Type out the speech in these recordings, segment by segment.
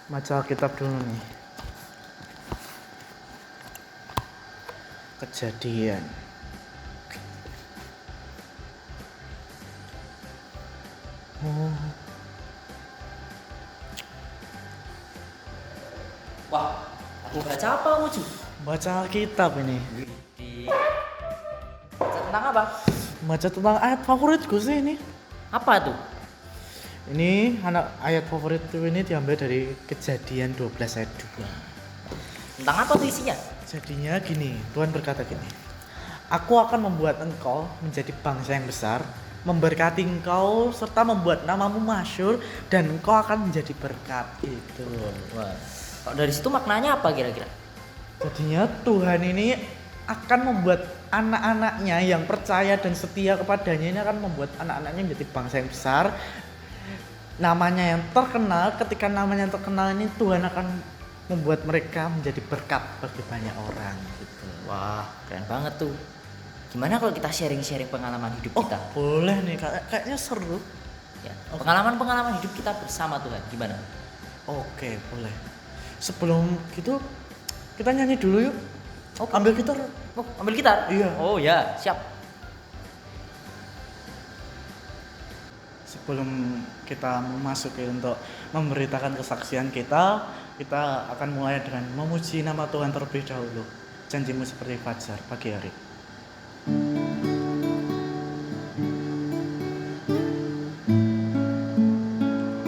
Baca kitab dulu nih. Kejadian. Oh, Wah, aku baca apa Uju? baca kitab ini. Baca tentang apa? Baca tentang ayat favoritku sih ini. Apa tuh? Ini ayat favoritku ini diambil dari Kejadian 12 ayat 2. Tentang apa tuh isinya? Jadinya gini, Tuhan berkata gini. Aku akan membuat engkau menjadi bangsa yang besar, memberkati engkau serta membuat namamu masyhur dan engkau akan menjadi berkat itu. Wah, kalau dari situ maknanya apa kira-kira? Jadinya Tuhan ini akan membuat anak-anaknya yang percaya dan setia kepadanya ini akan membuat anak-anaknya menjadi bangsa yang besar. Namanya yang terkenal, ketika namanya yang terkenal ini Tuhan akan membuat mereka menjadi berkat bagi banyak orang gitu. Wah, keren banget tuh. Gimana kalau kita sharing-sharing pengalaman hidup Oh, kita? boleh nih, kayaknya seru. Ya, pengalaman-pengalaman hidup kita bersama Tuhan. Gimana? Oke, boleh. Sebelum gitu kita nyanyi dulu yuk. Oke. Ambil gitar. Oh, ambil gitar? Iya. Oh ya, siap. Sebelum kita memasuki untuk memberitakan kesaksian kita akan mulai dengan memuji nama Tuhan terlebih dahulu. Janjimu seperti fajar pagi hari.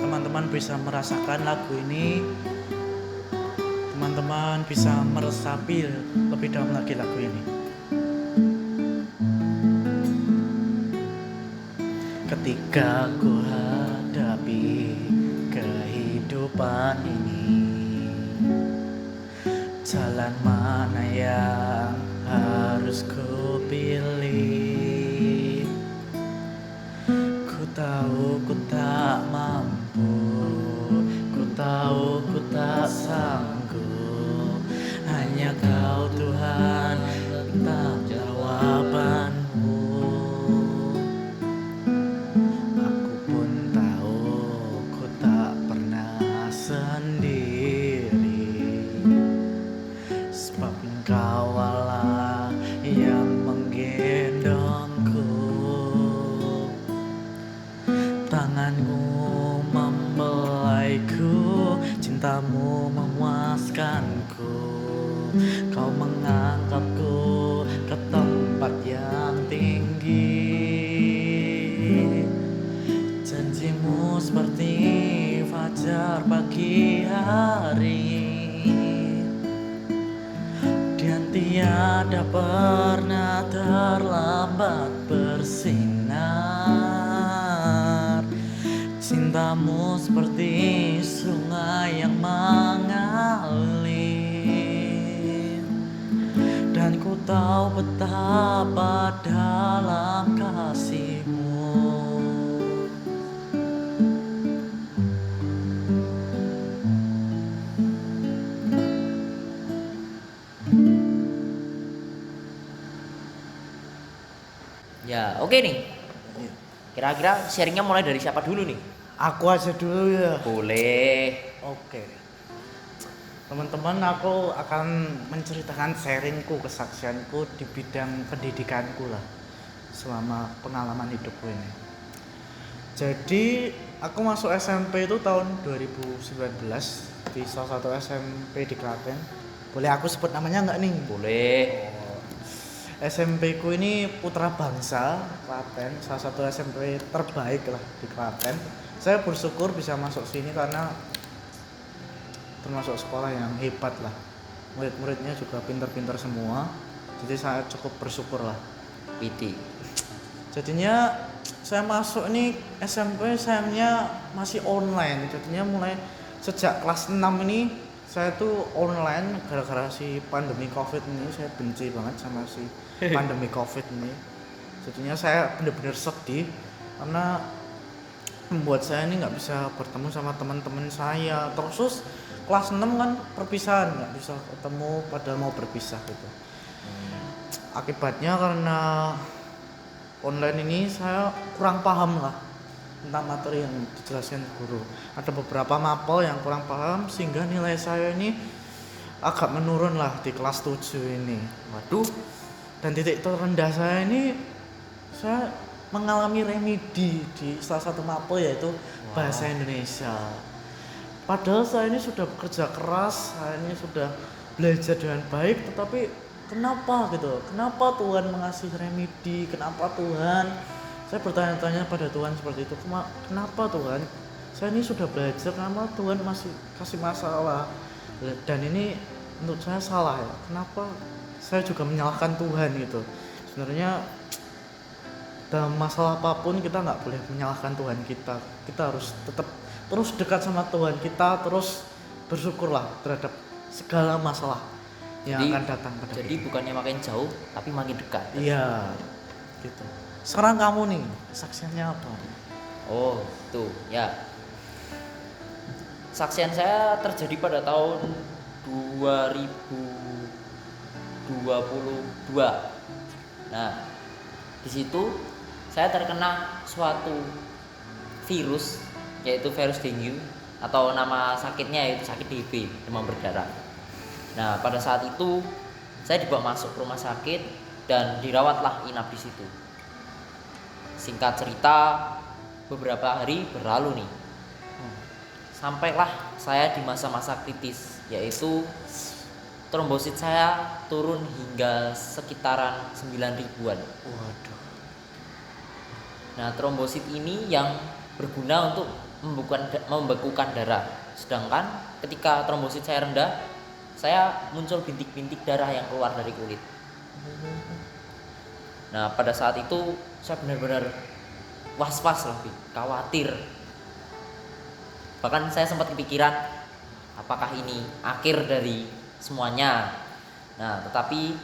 Teman-teman bisa merasakan lagu ini. Teman-teman bisa meresapi lebih dalam lagi lagu ini. Ketika ku hadapi kehidupan ini, jalan mana yang harus ku pilih? Ku tahu ku tak mampu, ku tahu ku tak sanggup. Hanya Kau Tuhan tetap jawabanmu. Aku pun tahu ku tak pernah sendiri, sebab Engkau Allah yang menggendongku. Tanganmu membelaiku, cintamu memuaskanku. Kau mengangkatku ke tempat yang tinggi. Janjimu seperti fajar pagi hari, dan tiada pernah terlambat bersinar. Cintamu seperti sungai yang mengalir, dan ku tahu betapa dalam kasih-Mu. Ya, oke nih. Kira-kira sharingnya mulai dari siapa dulu nih? Aku aja dulu ya. Boleh. Oke. Teman-teman, aku akan menceritakan sharingku, kesaksianku di bidang pendidikanku lah selama pengalaman hidupku ini. Jadi, aku masuk SMP itu tahun 2019 di salah satu SMP di Klaten. Boleh aku sebut namanya nggak nih? Boleh. SMP ku ini Putra Bangsa Klaten, salah satu SMP terbaik lah di Klaten. Saya bersyukur bisa masuk sini karena termasuk sekolah yang hebat lah. Murid-muridnya juga pintar-pintar semua. Jadi saya cukup bersyukur lah. PT. Jadinya saya masuk ini SMP sayangnya masih online. Jadinya mulai sejak kelas 6 ini saya tuh online gara-gara si pandemi Covid ini. Saya benci banget sama si pandemi Covid ini. Jadinya saya benar-benar sedih karena membuat saya ini nggak bisa bertemu sama teman-teman saya. Terus kelas 6 kan perpisahan, nggak bisa ketemu padahal mau berpisah gitu. Akibatnya karena online ini saya kurang paham lah tentang materi yang dijelaskan guru. Ada beberapa mapel yang kurang paham sehingga nilai saya ini agak menurun lah di kelas 7 ini. Waduh, Dan titik terendah saya ini saya mengalami remedi di salah satu mapel yaitu bahasa Indonesia. Padahal saya ini sudah bekerja keras, saya ini sudah belajar dengan baik, tetapi kenapa gitu? Kenapa Tuhan mengasih remedi? Kenapa Tuhan? Saya bertanya-tanya pada Tuhan seperti itu. Kenapa Tuhan? Saya ini sudah belajar, kenapa Tuhan masih kasih masalah? Dan ini menurut saya salah ya. Kenapa saya juga menyalahkan Tuhan gitu? Sebenarnya dalam masalah apapun kita nggak boleh menyalahkan Tuhan kita. Kita harus tetap terus dekat sama Tuhan kita, terus bersyukurlah terhadap segala masalah yang akan datang pada jadi kita. bukannya makin jauh tapi makin dekat. Iya, gitu. Sekarang kamu nih, kesaksiannya apa? Oh, tuh ya. Kesaksian saya terjadi pada tahun 2022. Nah, di situ saya terkena suatu virus, yaitu virus dengue, atau nama sakitnya yaitu sakit DB, demam berdarah. Nah, pada saat itu saya dibawa masuk ke rumah sakit dan dirawatlah inap di situ. Singkat cerita, beberapa hari berlalu nih. Sampailah saya di masa-masa kritis, yaitu trombosit saya turun hingga sekitaran 9.000-an. Waduh. Nah, trombosit ini yang berguna untuk membekukan darah. Sedangkan ketika trombosit saya rendah, saya muncul bintik-bintik darah yang keluar dari kulit. Nah, pada saat itu saya benar-benar was-was lah, khawatir. Bahkan saya sempat kepikiran, apakah ini akhir dari semuanya? Nah, tetapi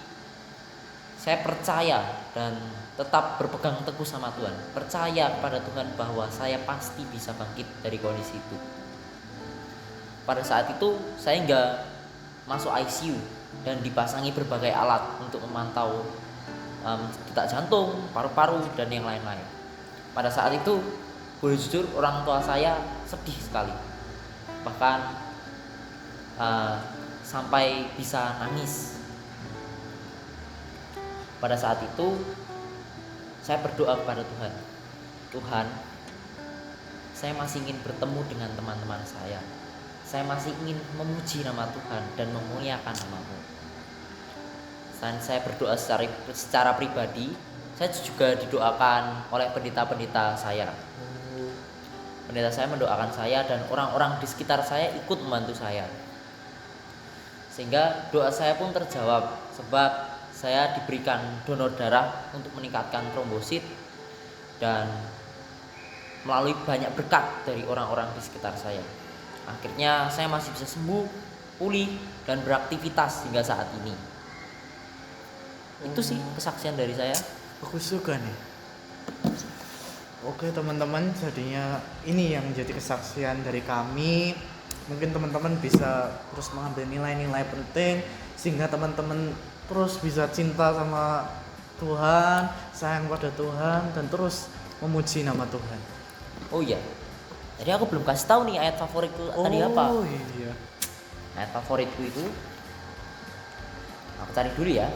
saya percaya dan tetap berpegang teguh sama Tuhan. Percaya kepada Tuhan bahwa saya pasti bisa bangkit dari kondisi itu. Pada saat itu saya nggak masuk ICU dan dipasangi berbagai alat untuk memantau detak jantung, paru-paru, dan yang lain-lain. Pada saat itu, boleh jujur, orang tua saya sedih sekali. Bahkan sampai bisa nangis. Pada saat itu saya berdoa kepada Tuhan. Tuhan, saya masih ingin bertemu dengan teman-teman saya. Saya masih ingin memuji nama Tuhan dan memuliakan nama-Mu. Dan saya berdoa secara pribadi. Saya juga didoakan oleh pendeta-pendeta saya. Pendeta saya mendoakan saya dan orang-orang di sekitar saya ikut membantu saya. Sehingga doa saya pun terjawab, sebab saya diberikan donor darah untuk meningkatkan trombosit dan melalui banyak berkat dari orang-orang di sekitar saya. Akhirnya saya masih bisa sembuh, pulih, dan beraktivitas hingga saat ini. Itu sih kesaksian dari saya. Aku suka nih. Oke teman-teman, jadinya ini yang menjadi kesaksian dari kami. Mungkin teman-teman bisa terus mengambil nilai-nilai penting sehingga teman-teman terus bisa cinta sama Tuhan, sayang pada Tuhan, dan terus memuji nama Tuhan. Oh iya, jadi aku belum kasih tahu nih ayat favoritku tadi apa. Oh iya. Ayat favoritku itu, aku cari dulu ya.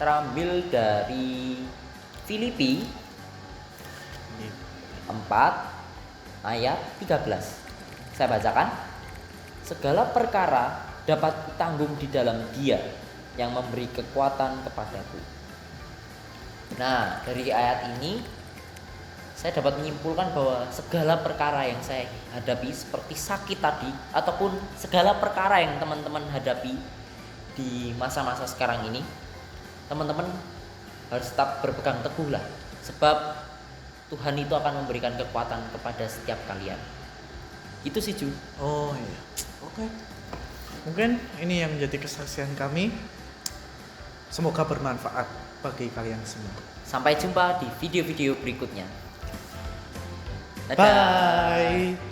Terambil dari Filipi 4 ayat 13. Saya bacakan. Segala perkara dapat kutanggung di dalam Dia yang memberi kekuatan kepadaku. Nah, dari ayat ini saya dapat menyimpulkan bahwa segala perkara yang saya hadapi seperti sakit tadi, ataupun segala perkara yang teman-teman hadapi di masa-masa sekarang ini, teman-teman harus tetap berpegang teguh lah, sebab Tuhan itu akan memberikan kekuatan kepada setiap kalian. Itu sih Ju. Oh iya. Oke. Mungkin ini yang menjadi kesaksian kami. Semoga bermanfaat bagi kalian semua. Sampai jumpa di video-video berikutnya. Dadah. Bye.